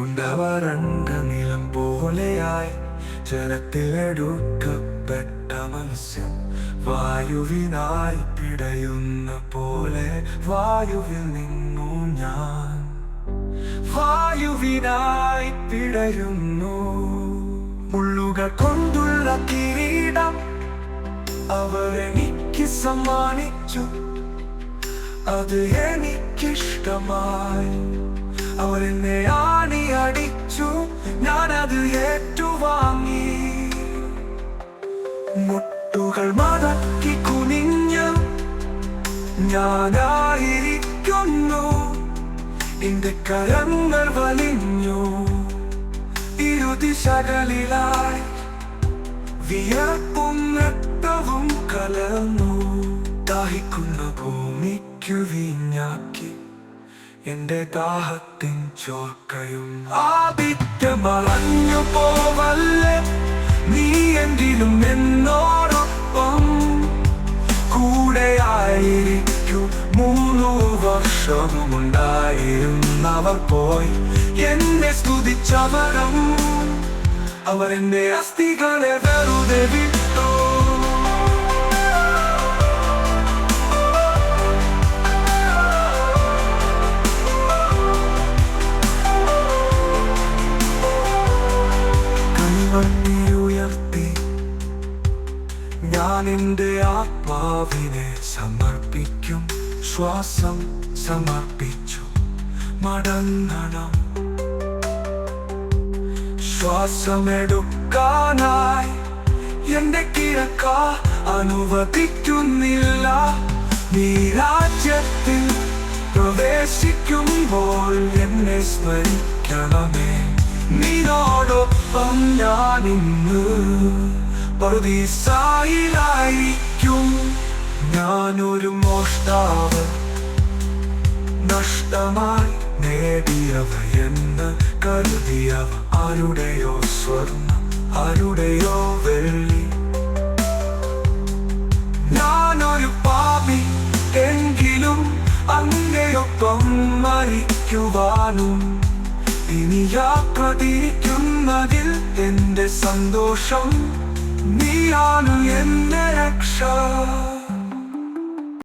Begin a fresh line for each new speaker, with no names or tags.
തുണ്ടവരണ്ട നിലം പോലെയായി ജലത്തിലെടുക്കപ്പെട്ട മത്സ്യം വായുവിനായി പിടയുന്ന പോലെ വായുവിൽ നിന്നു ഞാൻ വായുവിനായി പിടയുന്നു. മുള്ളുകൾ കൊണ്ടുള്ള കിരീടം അവർ എനിക്ക് സമ്മാനിച്ചു, അത് എനിക്കിഷ്ടമായി. അവർ എന്നെ ആണി അടിച്ചു, ഞാനത് ഏറ്റുവാങ്ങി. മുട്ടുകൾ മടക്കി കുനിഞ്ഞ് ഞാനായിരിക്കുന്നു, എന്റെ കരങ്ങൾ വലിഞ്ഞു ഇരുദിശകളിലായി. വിയർപ്പും രക്തവും കലർന്നു, ദാഹിക്കുന്ന ഭൂമിക്കു വീഞ്ഞാക്കി എന്റെ ദാഹത്തിൻ ചോർക്കയും. ആദിത്യമറഞ്ഞു പോവല്ലേ നീ എന്തിനും എന്നോടൊപ്പം കൂടെയായിരിക്കും. 3 വർഷവുമുണ്ടായിരുന്നവർ പോയി എന്നെ സ്തുതിച്ചവരും അവർ എന്റെ അസ്ഥികളെ വെറുതെ വിട്ടു. ഉയർത്തി ഞാൻ എന്റെ ആത്മാവിനെ സമർപ്പിക്കും. ശ്വാസം സമർപ്പിച്ചു മടങ്ങണം. ശ്വാസമെടുക്കാനായി എന്റെ കിഴക്ക അനുവദിക്കുന്നില്ല. നീ രാജ്യത്തിൽ പ്രവേശിക്കുമ്പോൾ എന്നെ സ്മരിക്കണമേ. നിന്നോടൊപ്പം ഞാനിന്ന് പറുദീസായിലായിരിക്കും. ഞാനൊരു മോഷ്ടാവ്, നഷ്ടമായി നേടിയവയെന്ന് കരുതിയവ ആരുടെയോ സ്വർണം, ആരുടെയോ വെള്ളി. ഞാനൊരു പാപി എങ്കിലും അങ്ങയൊപ്പം മരിക്കുവാനും ഇനി യാത്ര തിരിക്കുന്നതിൽ എന്റെ സന്തോഷം. നീയാണ് എന്റെ രക്ഷ.